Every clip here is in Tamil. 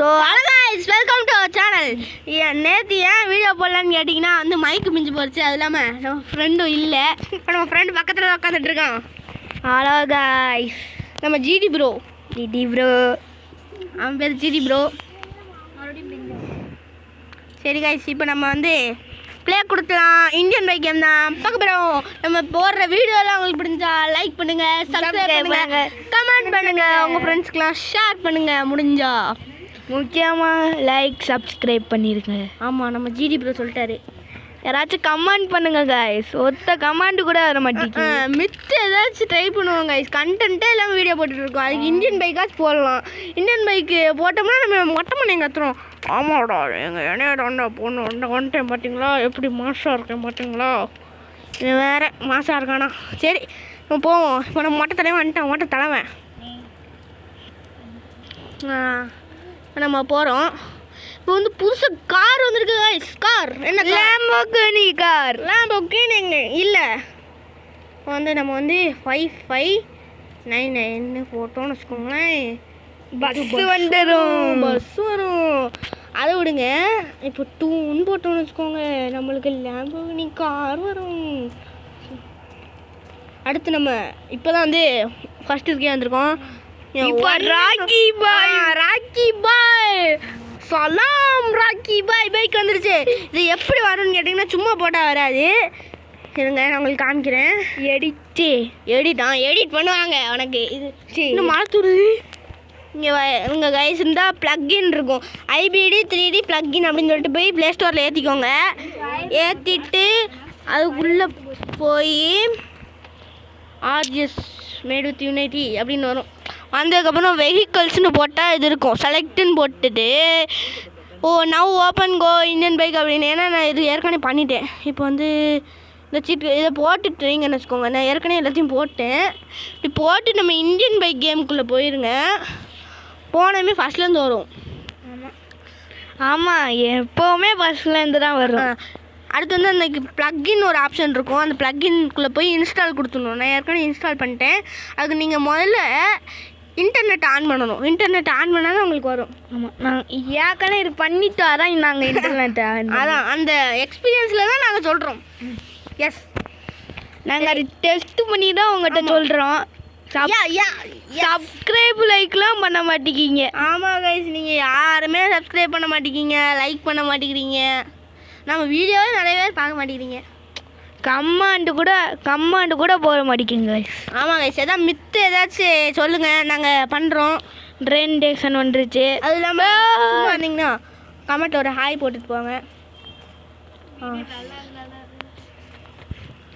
So hello guys, welcome to our channel. நேற்று ஏன் வீடியோ போடலான்னு கேட்டிங்கன்னா வந்து மைக்கு மிஞ்சி போச்சு. அது இல்லாமல் நம்ம ஃப்ரெண்டும் இல்லை. இப்போ நம்ம ஃப்ரெண்டு பக்கத்தில் தான் உட்காந்துட்டு இருக்கான். ஹலோ கைஸ், நம்ம ஜிடி ப்ரோ. அவன் பேர் ஜிடி ப்ரோ. சரி கைஸ், இப்போ நம்ம வந்து ப்ளே கொடுக்கலாம். இந்தியன் பைக் கேம் தான் பார்க்க போகிறோம். நம்ம போடுற வீடியோலாம் உங்களுக்கு பிடிச்சா லைக் பண்ணுங்கள், சப்ஸ்கிரைப் பண்ணுங்கள், கமெண்ட் பண்ணுங்கள், உங்கள் ஃப்ரெண்ட்ஸ்க்கெலாம் ஷேர் பண்ணுங்கள் முடிஞ்சா. முக்கியமாக லைக் சப்ஸ்கிரைப் பண்ணிடுங்க. ஆமாம், நம்ம ஜிடி ப்ரோ சொல்லிட்டாரு. யாராச்சும் கமெண்ட் பண்ணுங்க கைஸ். ஒத்த கமெண்ட் கூட வர மாட்டேங்குது. மித்த ஏதாச்சும் ட்ரை பண்ணுவோம் கைஸ். கண்டென்ட்டே எல்லாம் வீடியோ போட்டுட்ருக்கோம். அதுக்கு இந்தியன் பைக்காச்சும் போடலாம். இந்தியன் பைக்கு போட்டோம்னா நம்ம மொட்டை பண்ணி கத்துறோம். ஆமாடா, எங்கள் இணையடாண்டா பொண்ணு வந்துட்டேன் பார்த்தீங்களா, எப்படி மாசாக இருக்கேன் பார்த்தீங்களா. இது வேறு மாசாக இருக்கானா. சரி நம்ம போவோம். இப்போ நம்ம மொட்டை தலைவன் வந்துட்டேன். மொட்டை தலைவன் நம்ம போகிறோம். இப்போ வந்து புதுசாக கார் வந்திருக்கு கைஸ். கார் என்ன? Lamborghini car. லாம்போர்கினி இல்லை, வந்து நம்ம வந்து 5599 போட்டோன்னு வச்சுக்கோங்களேன். பஸ் வந்துடும். பஸ் வரும். அதை விடுங்க. இப்போ 2 போட்டோன்னு வச்சுக்கோங்க, நம்மளுக்கு லாம்போர்கினி கார் வரும். அடுத்து நம்ம இப்போ தான் வந்து ஃபஸ்ட்டு இதுக்கே வந்திருக்கோம். ராக்கி பாய் சலாம். ராக்கி பாய் பைக் வந்துருச்சு. இது எப்படி வரும்னு கேட்டிங்கன்னா சும்மா போட்டால் வராது. இருங்க, நான் உங்களுக்கு காமிக்கிறேன். எடிட் பண்ணுவாங்க உனக்கு. இது இன்னும் மாற்றுறது இங்கே கைஸ் இருந்தால் ப்ளக்இன் இருக்கும். IBD 3D ப்ளக்இன் அப்படின்னு சொல்லிட்டு போய் ப்ளே ஸ்டோரில் ஏற்றிக்கோங்க. ஏற்றிட்டு அதுக்குள்ளே போய் RGS மேட் வித் யூனிட்டி அப்படின்னு வரும். வந்ததுக்கப்புறம் வெஹிக்கல்ஸ்னு போட்டால் இது இருக்கும். செலக்டுன்னு போட்டுட்டு நவ் ஓப்பன் கோ இந்தியன் பைக் அப்படின்னு. ஏன்னா நான் இது ஏற்கனவே பண்ணிட்டேன். இப்போ வந்து இந்த சீட்டு இதை போட்டுட்டீங்கன்னு வச்சுக்கோங்க. நான் ஏற்கனவே எல்லாத்தையும் போட்டேன். இப்படி போட்டு நம்ம இந்தியன் பைக் கேமுக்குள்ளே போயிருங்க. போனமே ஃபஸ்ட்லேருந்து வரும். ஆமாம், எப்போவுமே ஃபஸ்ட்லேருந்து தான் வரும். அடுத்து வந்து அந்த ப்ளக்இன் ஒரு ஆப்ஷன் இருக்கும். அந்த ப்ளக்இன்குள்ளே போய் இன்ஸ்டால் கொடுத்துடணும். நான் ஏற்கனவே இன்ஸ்டால் பண்ணிட்டேன். அதுக்கு நீங்கள் முதல்ல இன்டர்நெட் ஆன் பண்ணணும். இன்டர்நெட் ஆன் பண்ணால் தான் உங்களுக்கு வரும். ஆமாம், நான் ஏற்கனவே இது பண்ணிட்டு தான் நாங்கள் இன்டர்நெட் அதான் அந்த எக்ஸ்பீரியன்ஸில் தான் நாங்கள் சொல்கிறோம். எஸ், நாங்கள் அது டெஸ்ட் பண்ணி தான் உங்கள்கிட்ட சொல்கிறோம். சப்ஸ்கிரைப் லைக்லாம் பண்ண மாட்டேங்கிங்க. ஆமாம் கைஸ், நீங்கள் யாருமே சப்ஸ்கிரைப் பண்ண மாட்டேங்கிங்க, லைக் பண்ண மாட்டேங்கிறீங்க. நம்ம வீடியோவே நிறைய பேர் பார்க்க மாட்டேங்கிறீங்க. கமெண்ட் கூட போட மாட்டேங்குங்க கைஸ். ஆமாம் கைஸ், எதாவது மித்து ஏதாச்சும் சொல்லுங்கள், நாங்கள் பண்ணுறோம். ட்ரெண்டேஷன் வந்துருச்சு. அது இல்லாமல் வந்தீங்கன்னா கமெண்ட் ஒரு ஹாய் போட்டுட்டு போங்க.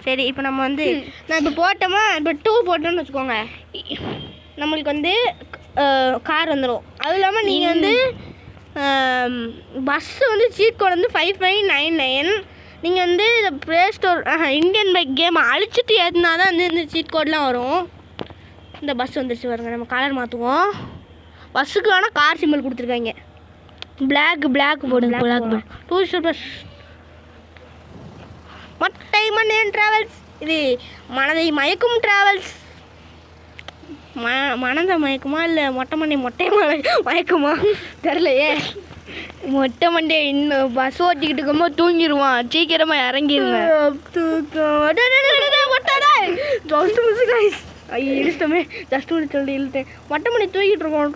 சரி, இப்போ நம்ம வந்து நான் இப்போ போட்டோமா, இப்போ 2 போட்டோன்னு வச்சுக்கோங்க, நம்மளுக்கு வந்து கார் வந்துடும். அதுவும் இல்லாமல் நீங்கள் வந்து பஸ்ஸு வந்து சீட் கோட் வந்து 5599. நீங்கள் வந்து இந்த play store Indian bike game அழிச்சிட்டு ஏற்றினா தான் வந்து இந்த சீட் கோட்லாம் வரும். இந்த பஸ் வந்துருச்சு பாருங்க. நம்ம கலர் மாற்றுவோம். பஸ்ஸுக்கு வேணால் கார் சிம்பிள் கொடுத்துருக்காங்க. பிளாக் போடுங்க. டூரிஸ்ட் பஸ் மொட்டை மண்ணேன் ட்ராவல்ஸ். இது மனதை மயக்கும் ட்ராவல்ஸ். மனதை மயக்குமா இல்லை மொட்டை மயக்குமா தெரியலையே. மொட்டை மண்டே இன்னும் பஸ் ஓட்டிக்கிட்டு இருக்கும்போது தூங்கிடுவான். சீக்கிரமாக இறங்கிடுங்க. இழுத்தமே ஜஸ்ட் சொல்லி இழுத்தேன். மொட்டை மணி தூக்கிட்டு இருக்கோம்.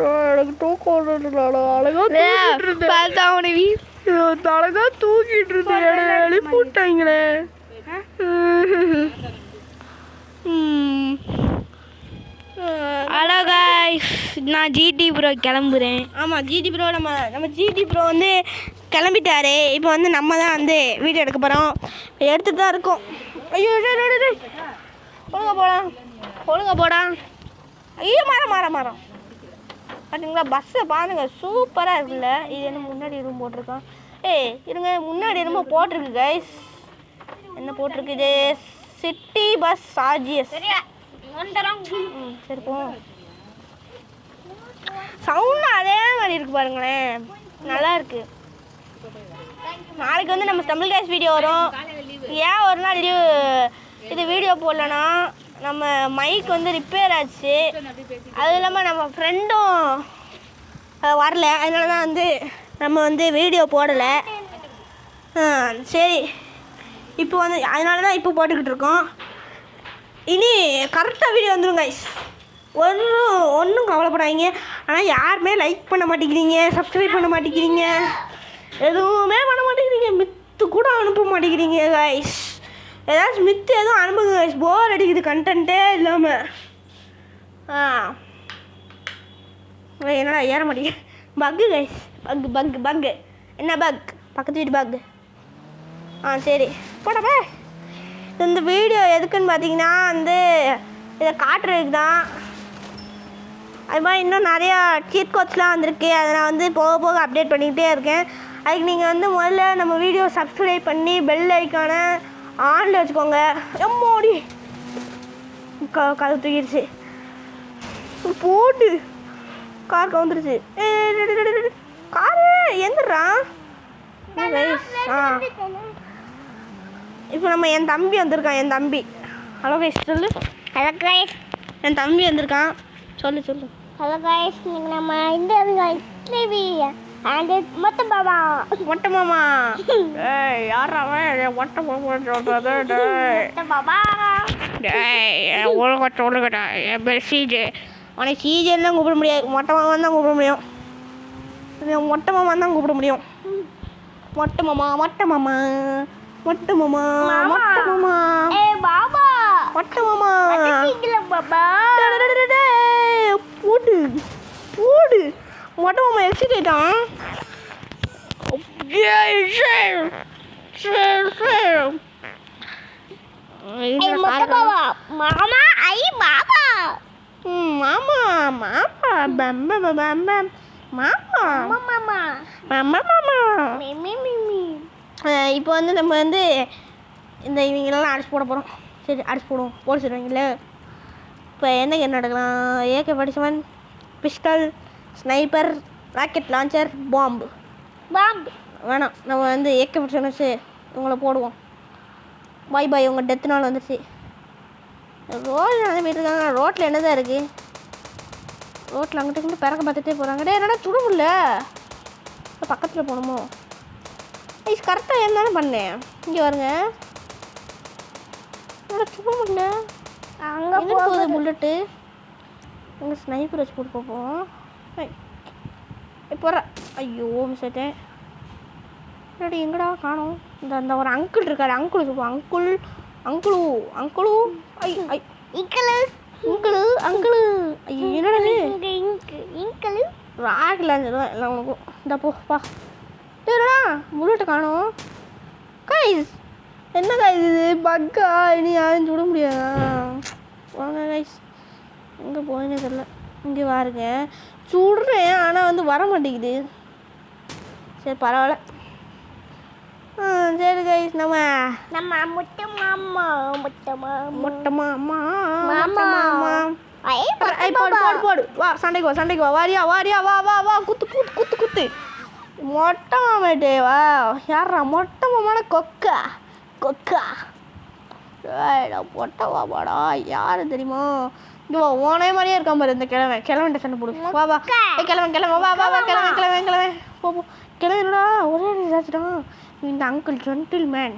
அழகா தூக்கிட்டு இருந்தேன். எழுப்பி விட்டாங்களே. ஹலோ கைஸ், நான் ஜிடி ப்ரோ கிளம்புறேன். ஆமாம், ஜிடி ப்ரோ நம்ம ஜிடி ப்ரோ வந்து கிளம்பிட்டாரு. இப்போ வந்து நம்ம தான் வந்து வீடியோ எடுக்க போகிறோம். எடுத்துகிட்டு தான் இருக்கோம். ஐயோ, ஒழுங்கா போடா. ஐயோ, மரம் பார்த்தீங்களா? பஸ்ஸை பாருங்க, சூப்பராக இருக்குல்ல. இது என்ன முன்னாடி ரூம் போட்டிருக்கோம். இருங்க, முன்னாடி என்னமோ போட்டிருக்கு கைஸ். என்ன போட்டிருக்கு இது? City bus RGS. சரி போ. சவுண்டு அதே மாதிரி இருக்கு பாருங்களேன், நல்லா இருக்கு. நாளைக்கு வந்து நம்ம தமிழ் கேஸ் வீடியோ வரும். ஏன் ஒரு நாள் இது வீடியோ போடலன்னா, நம்ம மைக் வந்து ரிப்பேர் ஆச்சு. அதுவும் இல்லாமல் நம்ம ஃப்ரெண்டும் வரல. அதனால தான் வந்து நம்ம வந்து வீடியோ போடலை. சரி, இப்போ வந்து அதனால தான் இப்போ போட்டுக்கிட்டு இருக்கோம். இனி கரெக்டாக வீடியோ வந்துடும் கைஸ். ஒன்றும் கவலைப்படாதீங்க. ஆனால் யாருமே லைக் பண்ண மாட்டேங்கிறீங்க, சப்ஸ்கிரைப் பண்ண மாட்டேங்கிறீங்க, எதுவுமே பண்ண மாட்டேங்கிறீங்க. மித்து கூட அனுப்ப மாட்டேங்கிறீங்க கைஸ். ஏதாச்சும் மித்து எதுவும் அனுப்புங்க கைஸ். போர் அடிக்குது கண்டென்ட்டே இல்லாமல். என்னடா ஏற மாட்டேங்க. பக்கு கைஸ், பக்கு என்ன பக்? பக்கத்து வீட்டு பக்கு. சரி போடப்பா. இந்த வீடியோ எதுக்குன்னு பார்த்தீங்கன்னா வந்து இதை காட்டுறதுக்கு தான். அது மாதிரி இன்னும் நிறையா சீட் கோட்ஸ்லாம் வந்திருக்கு. அதை நான் வந்து போக போக அப்டேட் பண்ணிக்கிட்டே இருக்கேன். அதுக்கு நீங்கள் வந்து முதல்ல நம்ம வீடியோ சப்ஸ்கிரைப் பண்ணி பெல் ஐக்கான ஆனில் வச்சுக்கோங்க. எம்மோடி கதை தூக்கிடுச்சு. போட்டு கார் கவுந்துருச்சு. காரு எந்திரா. இப்போ நம்ம என் தம்பி வந்திருக்கான். என் தம்பி ஹலோ கைஸ் சொல்லு. Hello guys. என் தம்பி வந்திருக்கான். சொல்லு. Hello guys. நீங்கள் நம்ம இந்த மொட்டை மாமா டேய் யாரா மொட்டை மாமா சொல்கிறது? டேய் ஒழுங்கடா. என் பேர் சிஜே. உனக்கு சிஜேன்னு கூப்பிட முடியாது, மொட்டை மாமா தான் கூப்பிட முடியும். மொட்டை மாமா தான் கூப்பிட முடியும். மொட்டை மாமா மொட்டை மாமா மொட்டை மாமா மொட்டை மாமா பாபா மொட்டை மாமா பாபா போடு மொட்டை மாமா எக்ஸிட் ஆயிட்டான். மாமா ஐ பாபா மாமா மாமா பம்ப பம்ப மாமா மாமா மாமா மாமா. மிமி இப்போ வந்து நம்ம வந்து இந்த இவங்களெல்லாம் அடிச்சு போட போகிறோம். சரி அடிச்சு போடுவோம். போடிச்சிடுவாங்களே. இப்போ என்ன நடக்கலாம்? AK-47, pistol, sniper, rocket launcher, பாம்பு வேணாம். நம்ம வந்து AK-47 வச்சு இவங்கள போடுவோம். பாய் உங்கள் டெத்து நாள் வந்துடுச்சு. ரோடு நடந்து போயிட்டு இருக்காங்க. ரோட்டில் என்னதான் இருக்குது? ரோட்டில் அங்கிட்ட இங்கிட்ட பிறக்க பார்த்துட்டே போகிறாங்க. டே என்னடா சுட முடியல. பக்கத்தில் போகணுமோ? ஐஸ் கரெக்டாக இருந்தாலும் பண்ணேன். இங்கே வருங்க. என்னடா சுட முடியல. அங்கே போகுது புல்லட்டு. இங்கே ஸ்னைப்பர் வச்சு போட்டு பார்ப்போம். போடுற. ஐயோ மிஸ் ஆயிட்டேன். என்னடி எங்கடா காணோம்? இந்த ஒரு அங்கிள் இருக்காரு. அங்கிள் சொல்லுவோம். அங்குளு ஐ அங்கிளு ஐயோ என்னடா ராகலான்னு சொல்லுவேன் எல்லாம் உனக்கும். இந்த போப்பா சரிடா. புல்லட்டு காணோம் கைஸ். என்ன கைஸ் இது பக்கா? இனி யாரும் சுட முடியாதா? வாங்க கைஸ். எங்கே போயினே தெரியல. இங்கே பாருங்க சுடுறேன், ஆனால் வந்து வர மாட்டேங்குது. சரி பரவாயில்ல. சரி கைஸ் நம்ம மொட்டை மாமா போடு வா. சண்டைக்கு வா. வாரியா வா. குத்து மொட்டை மாமாட்டே வா. யாரா மொட்டை மாமான கொக்கா மொட்டை மாமாடா. யாரு தெரியுமா? இங்கே வா. ஓனே மாதிரியே இருக்கான் பாரு இந்த கிழவன்ட்ட சண்டை போடு. வா கிழவன் வா கிழவன் போ கிழவனடா. ஒரே ஏதாச்சும் இந்த அங்கிள் ஜென்டில்மேன்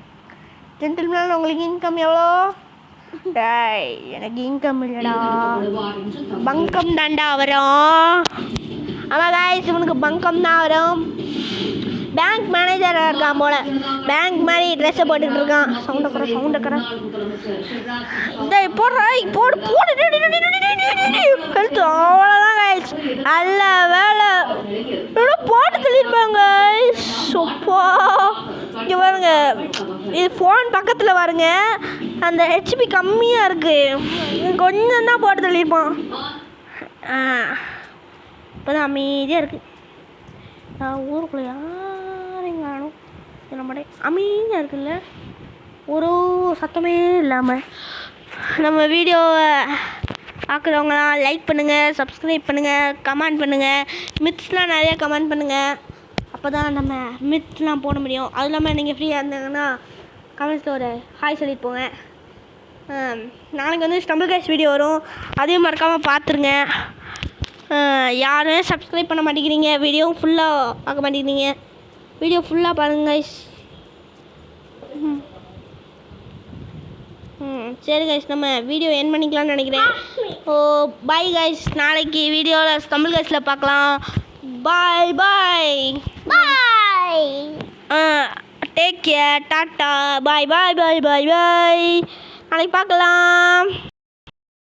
உங்களுக்கு இன்கம் எவ்வளோ? டேய் எனக்கு இன்கம் இல்லைடா, பங்கம் தாண்டா வரும். ஆமாம் காய்ஸ் இவனுக்கு பங்கம் தான் வரும். பேங்க் மேனேஜராக இருக்கான் போல. பேங்க் மாதிரி ட்ரெஸ்ஸை போட்டுக்கிட்டு இருக்கான். சவுண்டக்கற போடு கழுத்து. அவ்வளோதான் காய்ஸ். நல்ல வேலை போட்டு தள்ளியிருப்பாங்க. சொப்பா இங்கே பாருங்க. இது ஃபோன் பக்கத்தில் பாருங்க. அந்த ஹெச்பி கம்மியாக இருக்குது. கொஞ்சம் தான் போட்டு தள்ளியிருப்பான். இப்போ தான் அமைதியாக இருக்குது. ஊருக்குள்ளே யாரையும் காணும். நம்மளே அமைதியாக இருக்குல்ல, ஒரு சத்தமே இல்லாமல். நம்ம வீடியோவை பார்க்குறவங்களாம் லைக் பண்ணுங்கள், சப்ஸ்கிரைப் பண்ணுங்கள், கமெண்ட் பண்ணுங்கள். மித்ஸ்லாம் நிறையா கமெண்ட் பண்ணுங்கள். அப்போ தான் நம்ம மித்ஸ்லாம் போட முடியும். அதுவும் இல்லாமல் நீங்கள் ஃப்ரீயாக இருந்தாங்கன்னா கமெண்ட்ஸில் ஒரு ஹாய் சொல்லிட்டு போங்க. நாளைக்கு வந்து ஸ்டம்பிள் கேஷ் வீடியோ வரும், அதையும் மறக்காமல் பார்த்துருங்க. யாருமே சப்ஸ்கிரைப் பண்ண மாட்டேங்கிறீங்க, வீடியோ ஃபுல்லாக பார்க்க மாட்டேங்கிறீங்க. வீடியோ ஃபுல்லாக பாருங்க கைஸ். சரி கைஸ், நம்ம வீடியோ என் பண்ணிக்கலாம்னு நினைக்கிறேன். பாய் கைஸ், நாளைக்கு வீடியோவில் தமிழ் கைஸில் பார்க்கலாம். பாய் பாய் பாய். டேக் கேர், டாட்டா, பாய் பாய் பாய் பாய் பாய். நாளைக்கு பார்க்கலாம்.